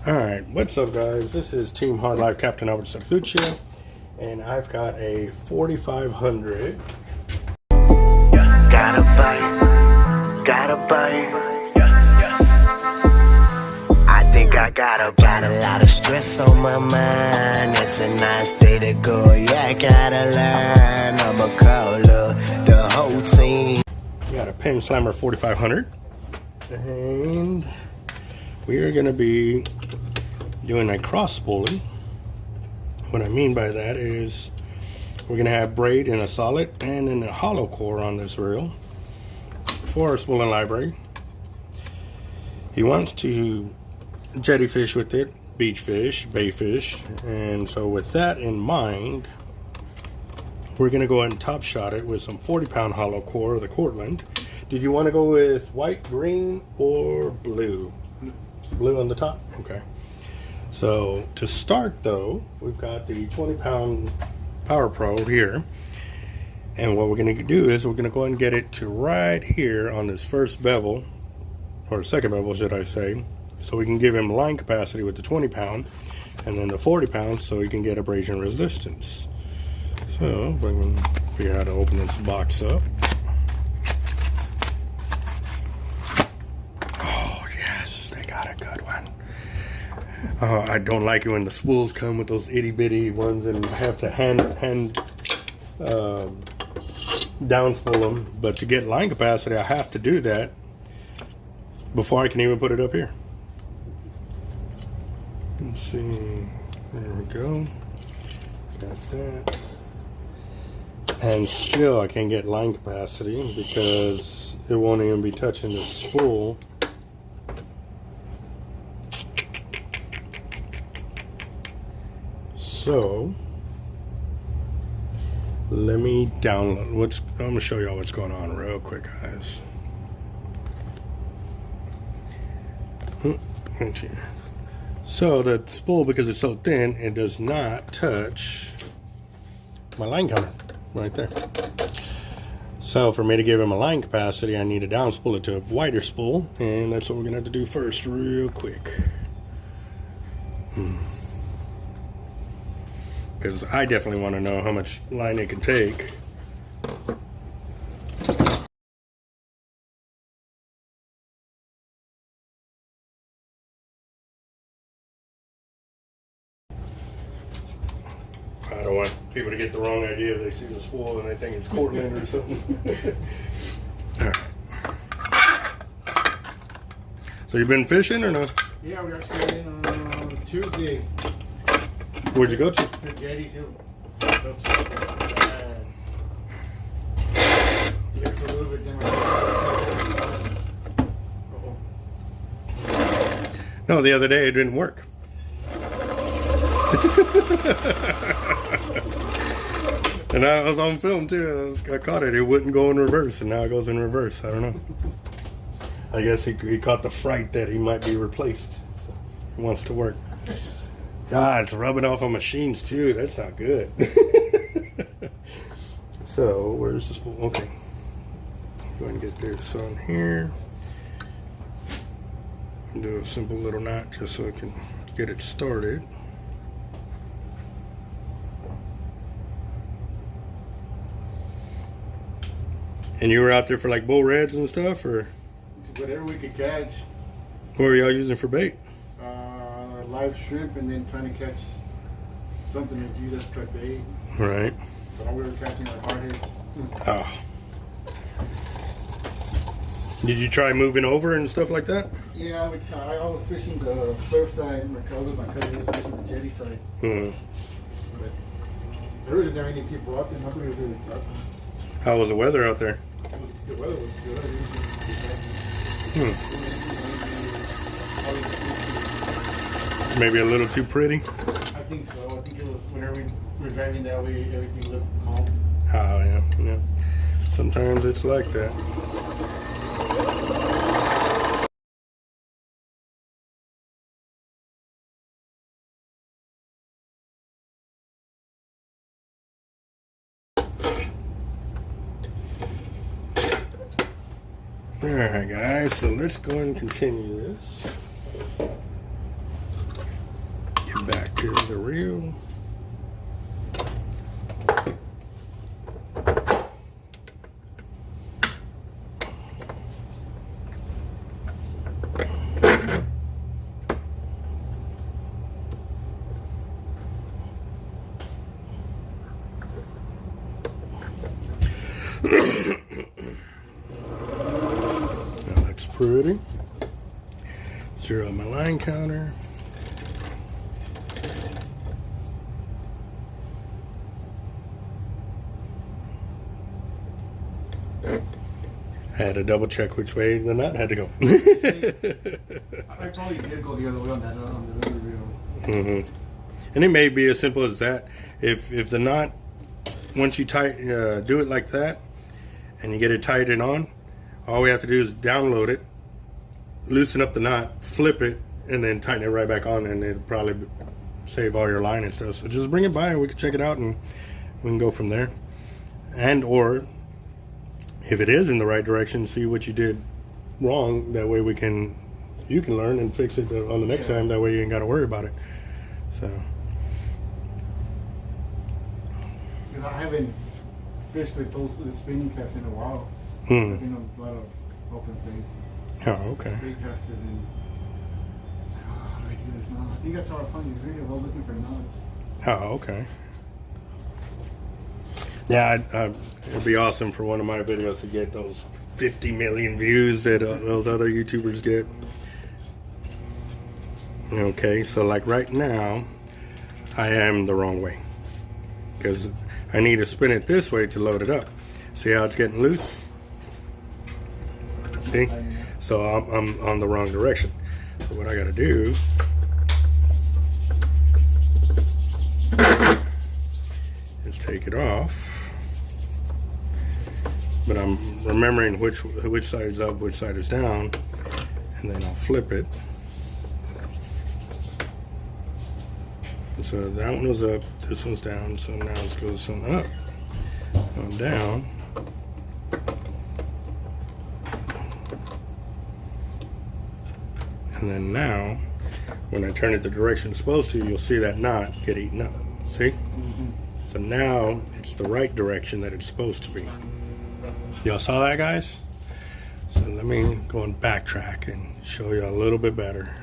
Alright, what's up guys? This is Team Hard Life Captain Alberto Zertuche, and I've got a 4500. Gotta bite. I think I got a lot of stress on my mind. It's a nice day to go. Yeah, I got a line. I'ma call the whole team. Got a Penn Slammer 4500, and we are going to be doing a cross spooling. What I mean by that is we're going to have braid in a solid and in a hollow core on this reel for our spooling library. He wants to jetty fish with it, beach fish, bay fish, and so with that in mind, we're going to go ahead and top shot it with some 40-pound hollow core of the Cortland. Did you want to go with white, green, or blue? Blue on the top? Okay. So to start though, we've got the 20-pound Power Pro here. And what we're going to do is we're going to go ahead and get it to right here on this first bevel, or second bevel should I say, so we can give him line capacity with the 20-pound and then the 40-pound so he can get abrasion resistance. So we're going to figure out how to open this box up. Oh yes, they got a good one. I don't like it when the spools come with those itty bitty ones and I have to hand down spool them, but to get line capacity I have to do that before I can even put it up here. Let's see, there we go, got that, and still I can't get line capacity because it won't even be touching the spool. So let me download I'm gonna show y'all what's going on real quick, guys. So the spool, because it's so thin, it does not touch my line counter right there. So for me to give him a line capacity, I need to down spool it to a wider spool, and that's what we're gonna have to do first real quick. Because I definitely want to know how much line it can take. I don't want people to get the wrong idea if they see the spool and they think it's Cortland or something. All right. So you've been fishing or no? Yeah, we actually went on Tuesday. Where'd you go to? The jetties. No, the other day it didn't work. And I was on film too. I caught it. It wouldn't go in reverse, and now it goes in reverse. I don't know. I guess he caught the fright that he might be replaced. So he wants to work. God, it's rubbing off on machines too. That's not good. So where's the spool? Okay, go ahead and get this on here. Do a simple little knot just so I can get it started. And you were out there for like bull reds and stuff, or whatever we could catch. what were y'all using for bait? Live shrimp, and then trying to catch something to use as cut bait. Right. But we were catching our hardheads. Oh. Did you try moving over and stuff like that? Yeah, I was fishing the surf side. My cousin was fishing the jetty side. But there wasn't that many people out there. Nobody was really out. How was the weather out there? The weather was good. Maybe a little too pretty? I think so. I think it was whenever we were driving that way, everything looked calm. Oh, yeah, yeah. Sometimes it's like that. Alright guys, so let's go and continue this. back to the reel. That looks pretty. Zero my line counter. I had to double check which way the nut had to go. I probably did go the other way on that on the other reel. And it may be as simple as that. If the knot, once you do it like that, and you get it tightened on, all we have to do is download it, loosen up the knot, flip it, and then tighten it right back on, and it'll probably save all your line and stuff. So just bring it by and we can check it out, and we can go from there. And or if it is in the right direction, see what you did wrong. That way you can learn and fix it on the next time. That way you ain't got to worry about it. So. I haven't fished with those spinning casts in a while. I've been on a lot of open things. Oh, okay. Big casters and how do I do this now? I think that's how I found you video. I was looking for knots. Oh, okay. Yeah, it'd be awesome for one of my videos to get those 50 million views that those other YouTubers get. Okay, so like right now, I am the wrong way because I need to spin it this way to load it up. See how it's getting loose? See? So I'm on the wrong direction. So what I got to do is take it off. But I'm remembering which side is up, which side is down, and then I'll flip it. So that one was up, this one's down, so now let's go some up, one down. And then now, when I turn it the direction it's supposed to, you'll see that knot get eaten up. See? So now it's the right direction that it's supposed to be. Y'all saw that, guys? So let me go and backtrack and show you a little bit better.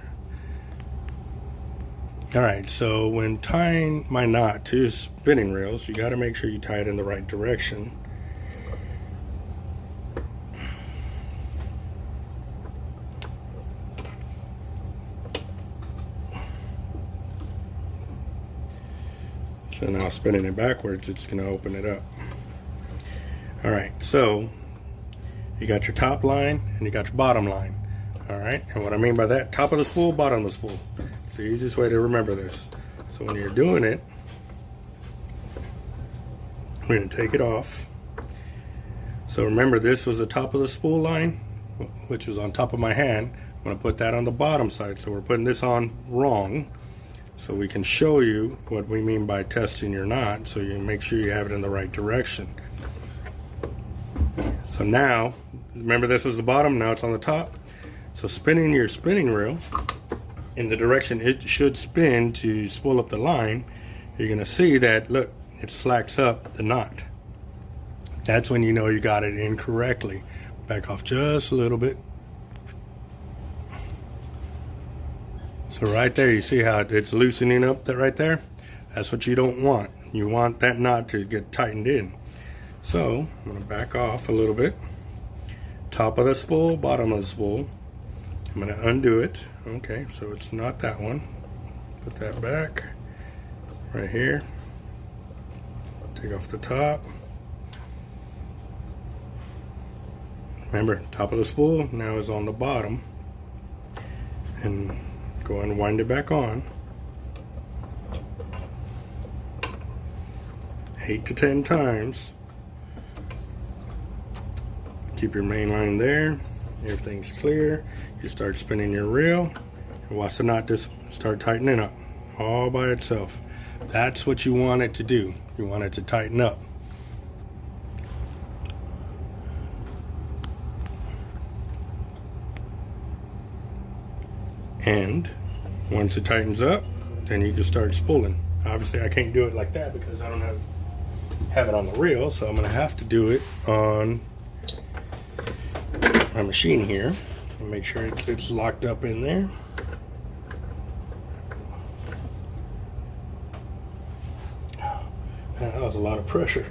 Alright, so when tying my knot to spinning reels, you got to make sure you tie it in the right direction. So now spinning it backwards, it's going to open it up. Alright, so you got your top line and you got your bottom line. Alright, and what I mean by that, top of the spool, bottom of the spool. It's the easiest way to remember this. So when you're doing it, we're going to take it off. So remember, this was the top of the spool line, which was on top of my hand. I'm going to put that on the bottom side. So we're putting this on wrong. So we can show you what we mean by testing your knot, so you make sure you have it in the right direction. So now, remember this was the bottom, now it's on the top. So spinning your spinning reel in the direction it should spin to spool up the line, you're going to see that, look, it slacks up the knot. That's when you know you got it in correctly. Back off just a little bit. So right there, you see how it's loosening up right there? That's what you don't want. You want that knot to get tightened in. So I'm going to back off a little bit. Top of the spool, bottom of the spool. I'm going to undo it. Okay, so it's not that one. Put that back right here. Take off the top. Remember, top of the spool now is on the bottom. And go and wind it back on. 8 to 10 times. Keep your main line there. Everything's clear. You start spinning your reel. And watch the knot just start tightening up all by itself. That's what you want it to do. You want it to tighten up. And once it tightens up, then you can start spooling. Obviously I can't do it like that because I don't have it on the reel, so I'm gonna have to do it on my machine here and make sure it's locked up in there. That was a lot of pressure.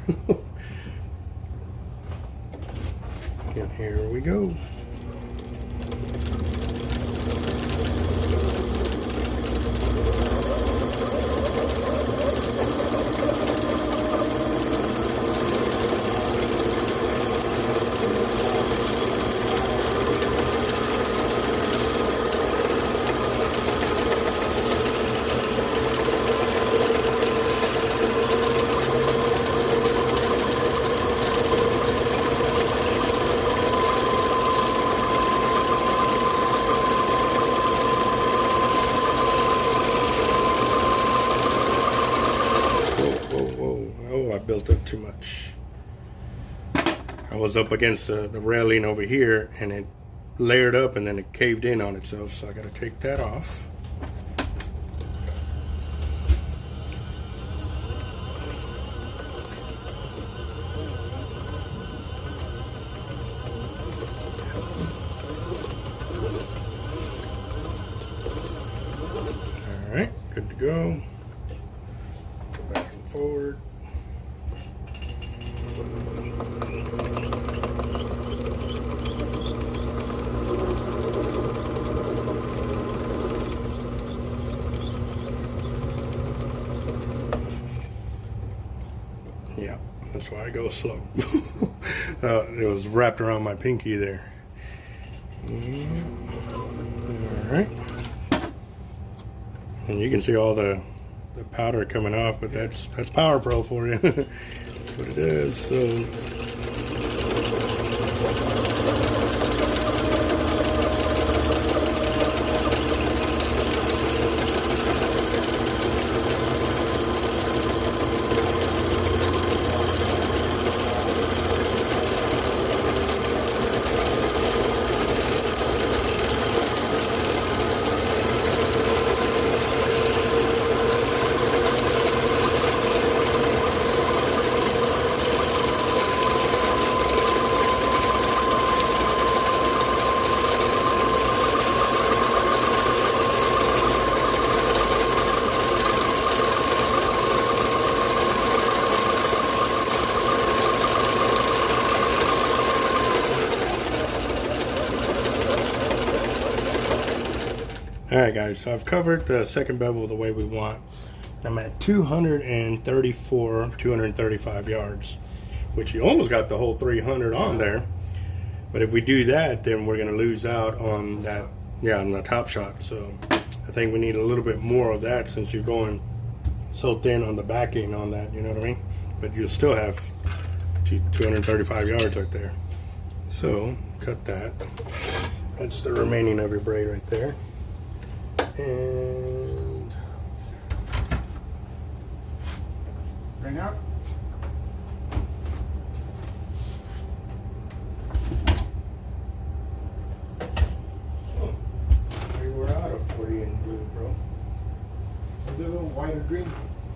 And here we go. I built up too much. I was up against the railing over here and it layered up and then it caved in on itself, so I got to take that off. All right, good to go. Go back and forward. Yeah, that's why I go slow. It was wrapped around my pinky there. All right. And you can see all the powder coming off, but that's Power Pro for you. That's what it is. So alright guys, so I've covered the second bevel the way we want. I'm at 234, 235 yards, which you almost got the whole 300 on there. But if we do that, then we're gonna lose out on that, on the top shot. So I think we need a little bit more of that since you're going so thin on the backing on that, you know what I mean? But you'll still have 235 yards right there. So cut that. That's the remaining of your braid right there. And Bring out. We were out of 40 in blue, bro. Is it a little white or green?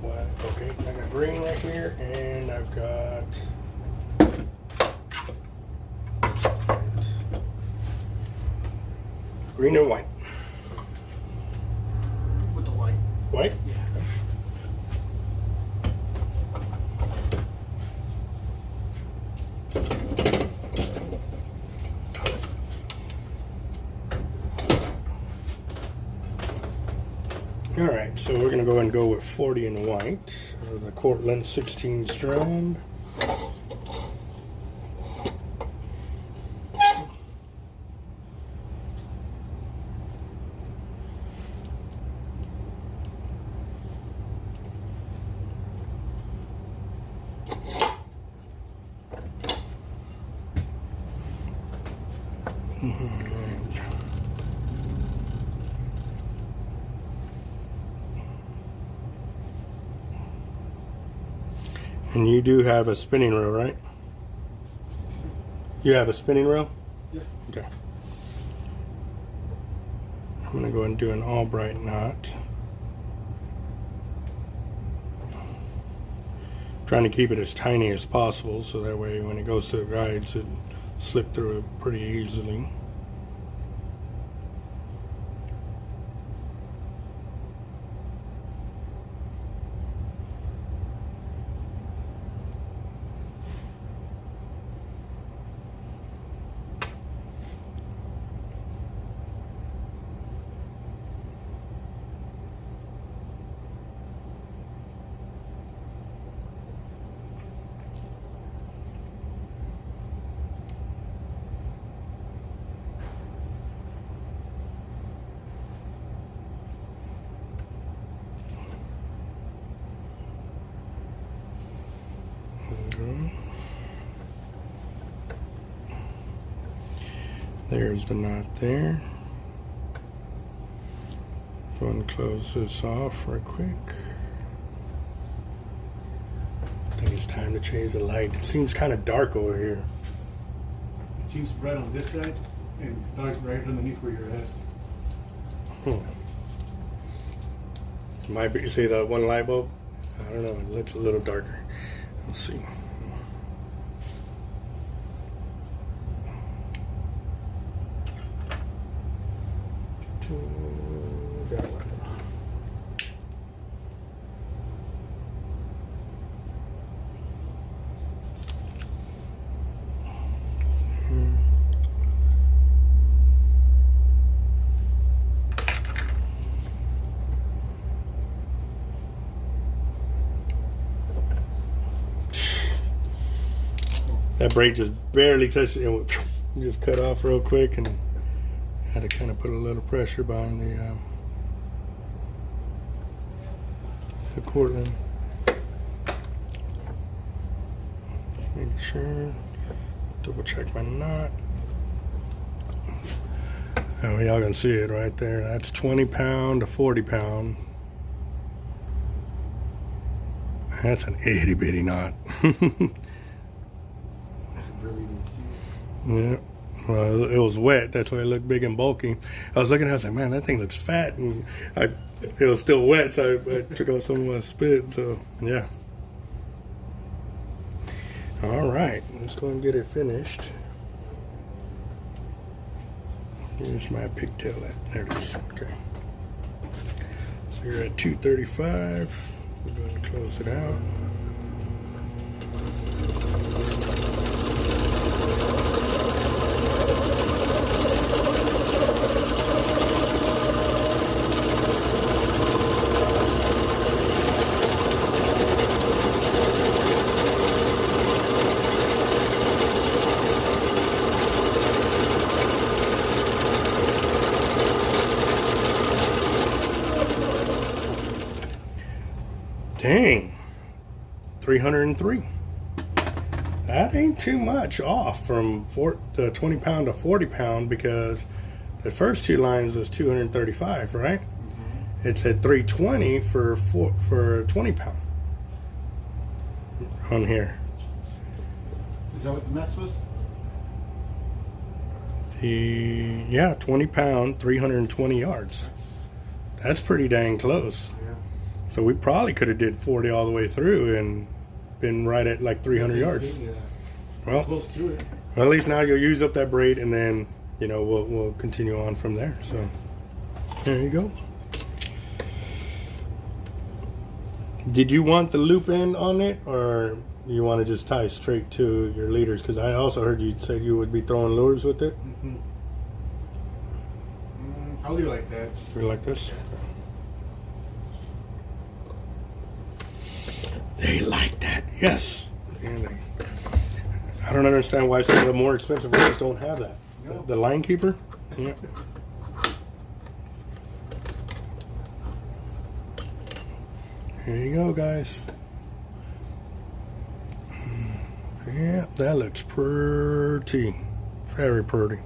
What? Okay, I got green right here, and I've got green and white. With the white. White? Yeah. All right, so we're gonna go and go with 40 in white, or the Cortland 16 strand. And you do have a spinning reel, right? You have a spinning reel? Yeah. Okay. I'm gonna go and do an Albright knot. trying to keep it as tiny as possible so that way when it goes to the guides it slip through it pretty easily. There's the knot there. Go and close this off real quick. I think it's time to change the light. It seems kind of dark over here. It seems bright on this side and dark right underneath where you're at. Might be, you see that one light bulb? I don't know, it looks a little darker. Let's see. Got one. That braid just barely touched it and just cut off real quick, and had to kind of put a little pressure behind the cord line. Make sure, double check my knot. Oh, y'all can see it right there. That's 20 pound to 40 pound. That's an itty bitty knot. Yeah. Well, it was wet. That's why it looked big and bulky. I was looking at it, I was like, man, that thing looks fat. And it was still wet, so I took out some of my spit. So, yeah. All right. Let's go and get it finished. Here's my pigtail. There it is. Okay. So you're at 235. We're going to close it out. Dang, 303. That ain't too much off from 20 pound to 40 pound, because the first two lines was 235, right? Mm-hmm. It's at 320 for 20 pound on here. Is that what the max was? Yeah, 20 pound, 320 yards. That's pretty dang close. Yeah. So we probably could have did 40 all the way through and been right at like 300 yards. Yeah. Well, Close to it. Well, at least now you'll use up that braid, and then we'll continue on from there. So there you go. Did you want the loop end on it, or you want to just tie straight to your leaders? Because I also heard you say you would be throwing lures with it. Mm-hmm. I'll do like that. You like this? They like that, yes. And I don't understand why some of the more expensive ones don't have that. No. The line keeper? Yeah. There you go, guys. Yeah, that looks pretty. Very pretty.